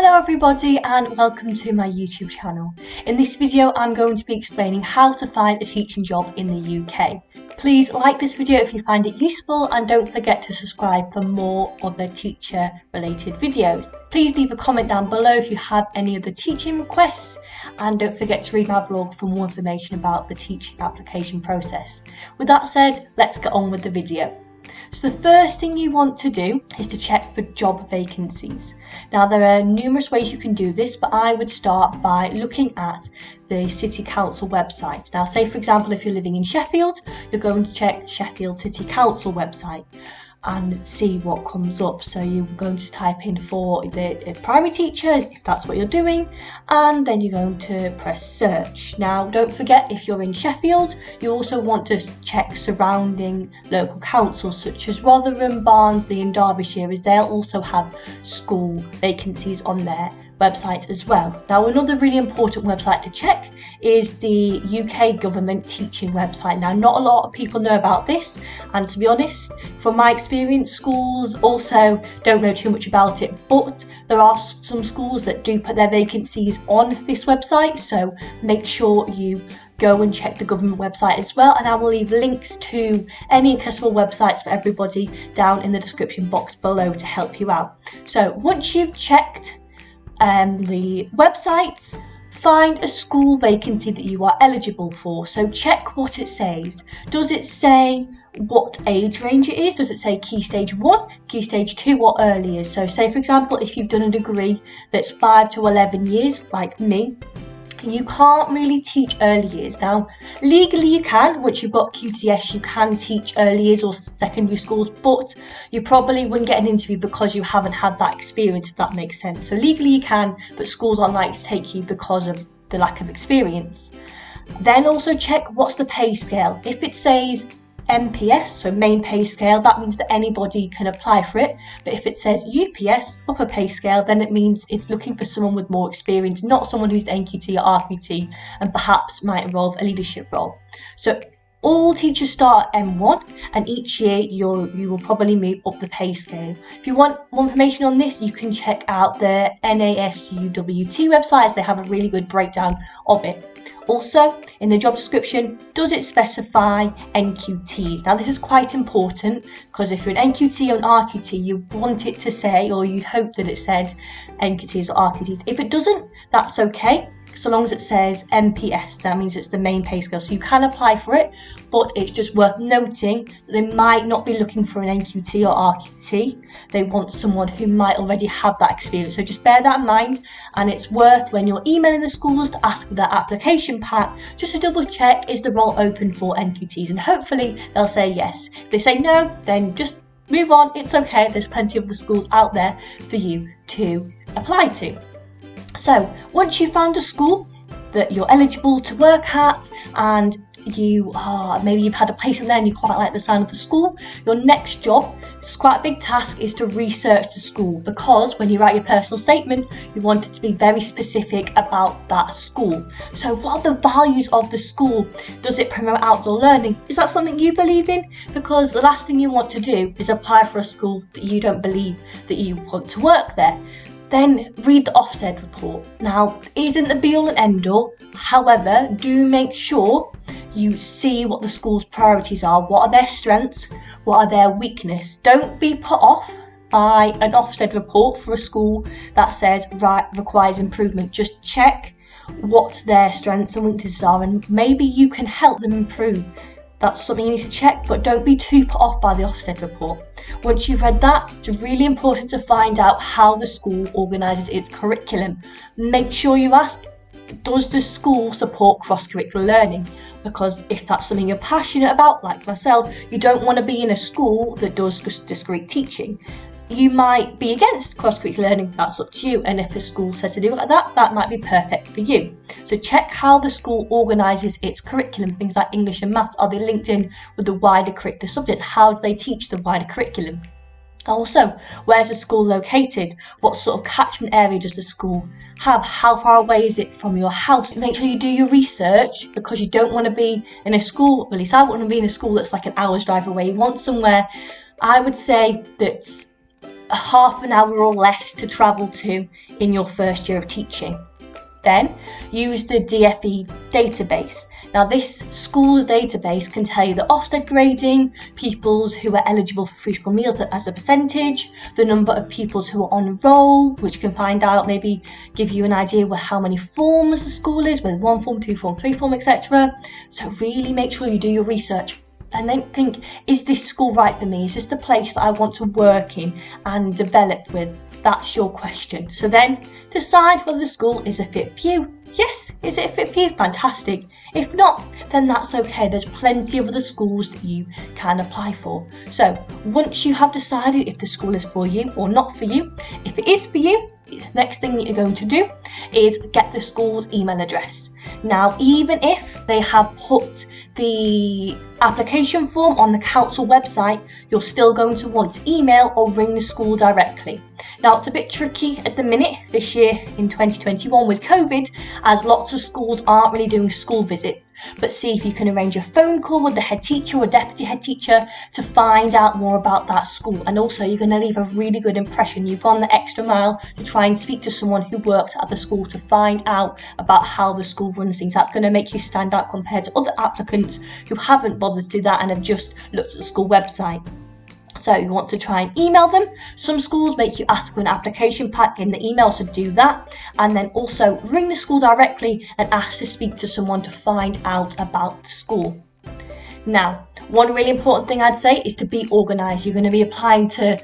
Hello everybody and welcome to my YouTube channel. In this video I'm going to be explaining how to find a teaching job in the UK. Please like this video if you find it useful and don't forget to subscribe for more other teacher related videos. Please leave a comment down below if you have any other teaching requests and don't forget to read my blog for more information about the teaching application process. With that said, let's get on with the video. So the first thing you want to do is to check for job vacancies. Now there are numerous ways you can do this, but I would start by looking at the City Council website. Now say for example if you're living in Sheffield, you're going to check Sheffield City Council website and see what comes up. So you're going to type in for the primary teacher if that's what you're doing, and then you're going to press search. Now don't forget, if you're in Sheffield you also want to check surrounding local councils such as Rotherham, Barnsley and Derbyshire, as they'll also have school vacancies on their website as well. Now another really important website to check is the UK government teaching website. Now not a lot of people know about this, and to be honest, from my experience, schools also don't know too much about it, but there are some schools that do put their vacancies on this website, so make sure you go and check the government website as well, and I will leave links to any accessible websites for everybody down in the description box below to help you out. So once you've checked the websites, find a school vacancy that you are eligible for. So check what it says. Does it say what age range it is? Does it say Key Stage 1, Key Stage 2 or earlier? So say for example if you've done a degree that's 5 to 11 years like me, you can't really teach early years. Now legally you can, once you've got QTS you can teach early years or secondary schools, but you probably wouldn't get an interview because you haven't had that experience, if that makes sense. So legally you can, but schools aren't likely to take you because of the lack of experience. Then also check what's the pay scale. If it says MPS, so main pay scale, that means that anybody can apply for it. But if it says UPS, upper pay scale, then it means it's looking for someone with more experience, not someone who's NQT or RQT and perhaps might involve a leadership role. So all teachers start at M1 and each year you will probably move up the pay scale. If you want more information on this, you can check out the NASUWT websites. They have a really good breakdown of it. Also, in the job description, does it specify NQTs? Now this is quite important because if you're an NQT or an RQT, you want it to say, or you'd hope that it said NQTs or RQTs. If it doesn't, that's okay, so long as it says MPS, that means it's the main pay scale. So you can apply for it, but it's just worth noting that they might not be looking for an NQT or RQT. They want someone who might already have that experience. So just bear that in mind, and it's worth, when you're emailing the schools, to ask for their application pack just to double check, is the role open for NQTs, and hopefully they'll say yes. If they say no, then just move on, it's okay, there's plenty of the schools out there for you to apply to. So once you've found a school that you're eligible to work at and maybe you've had a placement there and you quite like the sound of the school, your next job, it's quite a big task, is to research the school, because when you write your personal statement you want it to be very specific about that school. So what are the values of the school? Does it promote outdoor learning? Is that something you believe in? Because the last thing you want to do is apply for a school that you don't believe that you want to work there. Then read the Ofsted report. Now it isn't the be all and end all, however do make sure you see what the school's priorities are. What are their strengths? What are their weaknesses? Don't be put off by an Ofsted report for a school that says requires improvement. Just check what their strengths and weaknesses are, and maybe you can help them improve. That's something you need to check, but don't be too put off by the Ofsted report. Once you've read that, it's really important to find out how the school organises its curriculum. Make sure you ask, does the school support cross-curricular learning? Because if that's something you're passionate about, like myself, you don't want to be in a school that does just discrete teaching. You might be against cross-curricular learning, that's up to you, and if a school says to do it like that, that might be perfect for you. So check how the school organises its curriculum. Things like English and maths, are they linked in with the wider curricular subject? How do they teach the wider curriculum? Also, where's the school located? What sort of catchment area does the school have? How far away is it from your house? Make sure you do your research, because you don't want to be in a school, at least I wouldn't want to be in a school that's like an hour's drive away. You want somewhere, I would say, that's a half an hour or less to travel to in your first year of teaching. Then use the DFE database. Now this school's database can tell you the Ofsted grading, pupils who are eligible for free school meals as a percentage, the number of pupils who are on roll, which can find out, maybe give you an idea of how many forms the school is, whether 1 form, 2 form, 3 form, etc. So really make sure you do your research. And then think, is this school right for me? Is this the place that I want to work in and develop with? That's your question. So then decide whether the school is a fit for you. Yes, is it a fit for you? Fantastic. If not, then that's okay. There's plenty of other schools that you can apply for. So once you have decided if the school is for you or not for you, if it is for you, the next thing that you're going to do is get the school's email address. Now, even if they have put the application form on the council website, you're still going to want to email or ring the school directly. Now, it's a bit tricky at the minute this year in 2021 with COVID, as lots of schools aren't really doing school visits, but see if you can arrange a phone call with the head teacher or deputy head teacher to find out more about that school. And also, you're going to leave a really good impression. You've gone the extra mile to try and speak to someone who works at the school to find out about how the school runs things. That's going to make you stand out compared to other applicants who haven't bothered to do that and have just looked at the school website. So you want to try and email them. Some schools make you ask for an application pack in the email, so do that. And then also ring the school directly and ask to speak to someone to find out about the school. Now, one really important thing I'd say is to be organised. You're going to be applying to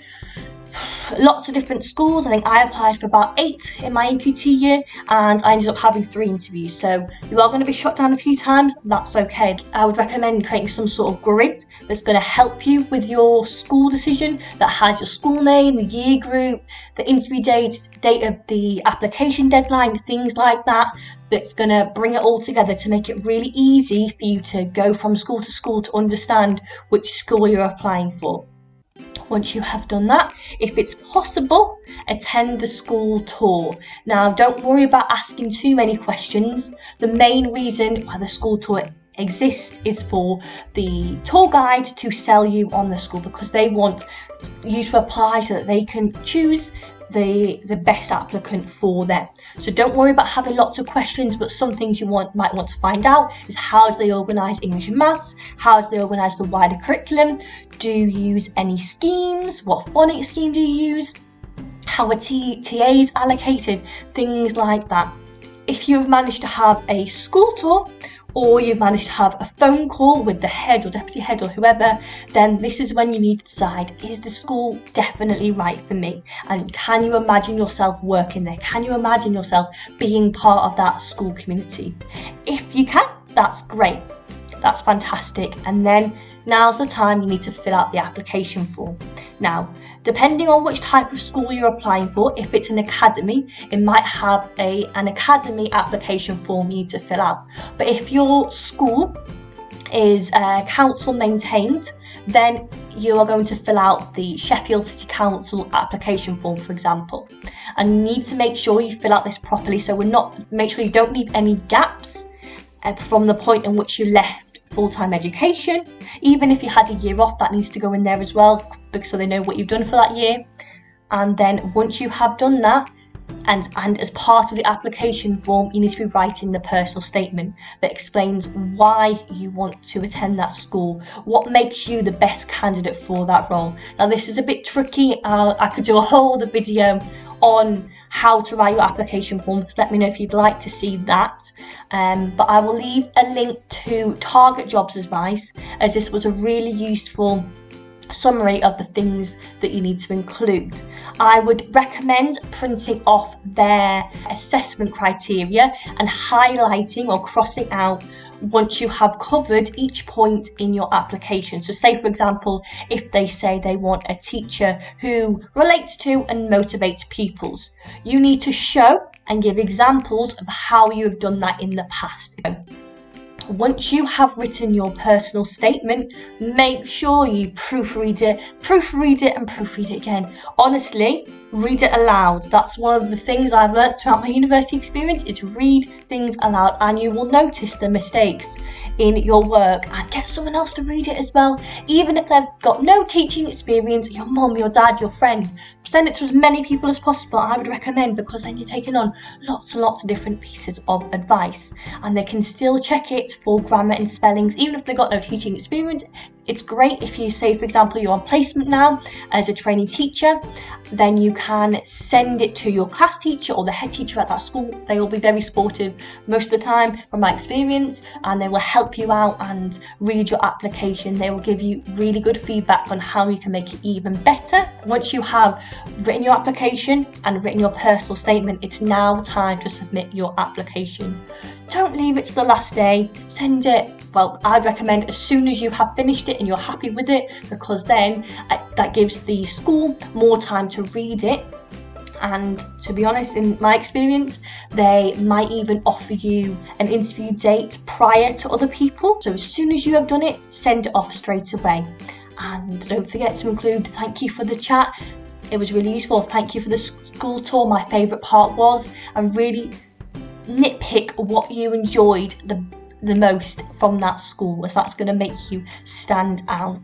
lots of different schools. I think I applied for about 8 in my EQT year and I ended up having 3 interviews. So you are going to be shot down a few times. That's okay. I would recommend creating some sort of grid that's going to help you with your school decision, that has your school name, the year group, the interview date of the application deadline, things like that. That's going to bring it all together to make it really easy for you to go from school to understand which school you're applying for. Once you have done that, if it's possible, attend the school tour. Now, don't worry about asking too many questions. The main reason why the school tour exists is for the tour guide to sell you on the school, because they want you to apply so that they can choose the best applicant for them. So don't worry about having lots of questions, but some things you might want to find out is how do they organise English and maths, how do they organise the wider curriculum, do you use any schemes, what phonics scheme do you use, how are TAs allocated, things like that. If you've managed to have a school tour, or you've managed to have a phone call with the head or deputy head or whoever, then this is when you need to decide, is the school definitely right for me? And can you imagine yourself working there? Can you imagine yourself being part of that school community? If you can, that's great. That's fantastic. And then now's the time you need to fill out the application form. Now, depending on which type of school you're applying for, if it's an academy, it might have an academy application form you need to fill out. But if your school is council maintained, then you are going to fill out the Sheffield City Council application form, for example. And you need to make sure you fill out this properly, so make sure you don't leave any gaps from the point in which you left full-time education. Even if you had a year off, that needs to go in there as well, so they know what you've done for that year. And then once you have done that, and as part of the application form, you need to be writing the personal statement that explains why you want to attend that school, what makes you the best candidate for that role. Now, this is a bit tricky. I could do a whole other video on how to write your application form, so let me know if you'd like to see that. But I will leave a link to Target Jobs Advice, as this was a really useful summary of the things that you need to include. I would recommend printing off their assessment criteria and highlighting or crossing out once you have covered each point in your application. So say, for example, if they say they want a teacher who relates to and motivates pupils, you need to show and give examples of how you have done that in the past. Once you have written your personal statement, make sure you proofread it again. Honestly, read it aloud. That's one of the things I've learned throughout my university experience, is read things aloud, and you will notice the mistakes in your work, and get someone else to read it as well. Even if they've got no teaching experience, your mum, your dad, your friend, send it to as many people as possible, I would recommend, because then you're taking on lots and lots of different pieces of advice, and they can still check it for grammar and spellings even if they've got no teaching experience. It's great if you say, for example, you're on placement now as a trainee teacher, then you can send it to your class teacher or the head teacher at that school. They will be very supportive most of the time from my experience, and they will help you out and read your application. They will give you really good feedback on how you can make it even better. Once you have written your application and written your personal statement, it's now time to submit your application. Don't leave it to the last day. Send it, well, I'd recommend as soon as you have finished it and you're happy with it, because then that gives the school more time to read it. And to be honest, in my experience, they might even offer you an interview date prior to other people. So as soon as you have done it, send it off straight away. And don't forget to include thank you for the chat. It was really useful. Thank you for the school tour. My favourite part was, and really nitpick what you enjoyed the most from that school, as that's going to make you stand out.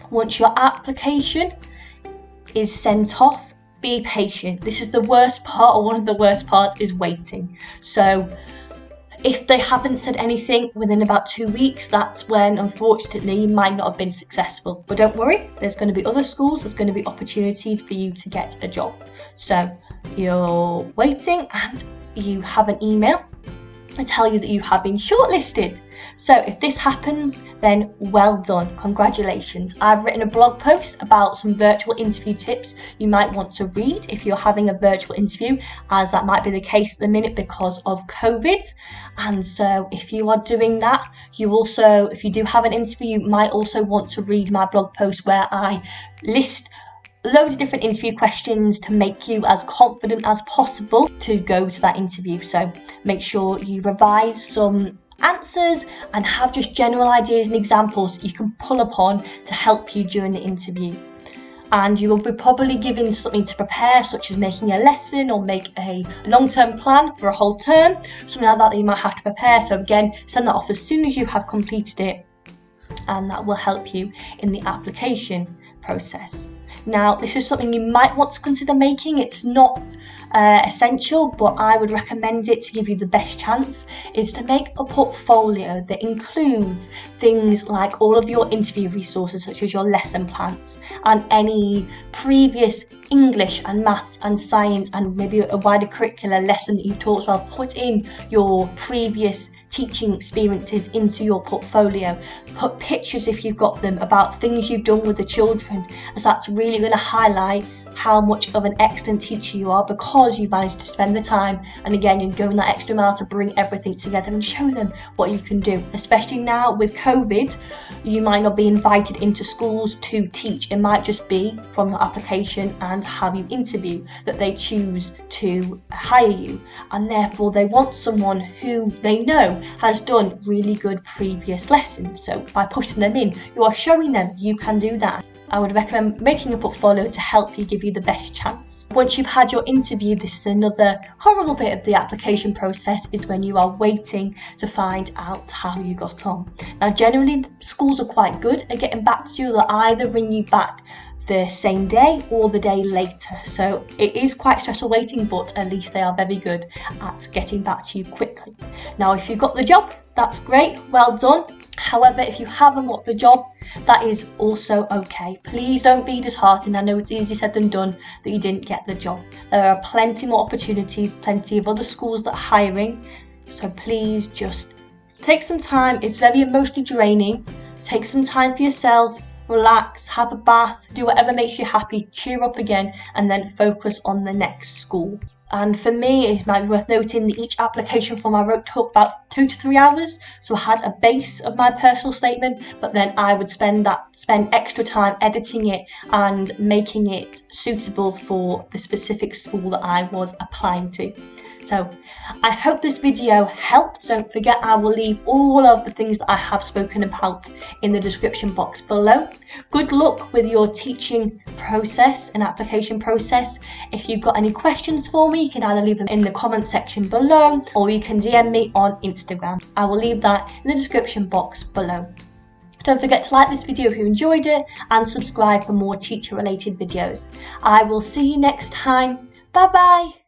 Once your application is sent off, be patient. This is the worst part, or one of the worst parts, is waiting. So if they haven't said anything within about 2 weeks, that's when unfortunately you might not have been successful. But don't worry, there's going to be other schools, there's going to be opportunities for you to get a job. So you're waiting and you have an email to tell you that you have been shortlisted. So if this happens, then well done, congratulations. I've written a blog post about some virtual interview tips you might want to read if you're having a virtual interview, as that might be the case at the minute because of COVID. And so if you are doing that, you also, if you do have an interview, you might also want to read my blog post where I list loads of different interview questions to make you as confident as possible to go to that interview. So make sure you revise some answers and have just general ideas and examples that you can pull upon to help you during the interview. And you will be probably given something to prepare, such as making a lesson or make a long-term plan for a whole term, something like that you might have to prepare. So again, send that off as soon as you have completed it, and that will help you in the application process. Now, this is something you might want to consider making. It's not essential, but I would recommend it to give you the best chance, is to make a portfolio that includes things like all of your interview resources, such as your lesson plans and any previous English and maths and science and maybe a wider curricular lesson that you've taught as well. Put in your previous teaching experiences into your portfolio. Put pictures, if you've got them, about things you've done with the children, as that's really going to highlight how much of an excellent teacher you are, because you managed to spend the time, and again, you're going that extra mile to bring everything together and show them what you can do. Especially now with COVID, you might not be invited into schools to teach. It might just be from your application and have you interview that they choose to hire you, and therefore they want someone who they know has done really good previous lessons. So by putting them in, you are showing them you can do that. I would recommend making a portfolio to help you, give you the best chance. Once you've had your interview, this is another horrible bit of the application process, is when you are waiting to find out how you got on. Now, generally, schools are quite good at getting back to you. They'll either ring you back the same day or the day later. So it is quite stressful waiting, but at least they are very good at getting back to you quickly. Now, if you've got the job, that's great, well done. However, if you haven't got the job, that is also okay. Please don't be disheartened. I know it's easier said than done that you didn't get the job. There are plenty more opportunities, plenty of other schools that are hiring. So please just take some time. It's very emotionally draining. Take some time for yourself. Relax, have a bath, do whatever makes you happy, cheer up again, and then focus on the next school. And for me, it might be worth noting that each application form I wrote took about 2 to 3 hours. So I had a base of my personal statement, but then I would spend extra time editing it and making it suitable for the specific school that I was applying to. So I hope this video helped. Don't forget, I will leave all of the things that I have spoken about in the description box below. Good luck with your teaching process and application process. If you've got any questions for me, you can either leave them in the comment section below, or you can DM me on Instagram. I will leave that in the description box below. Don't forget to like this video if you enjoyed it and subscribe for more teacher related videos. I will see you next time. Bye bye.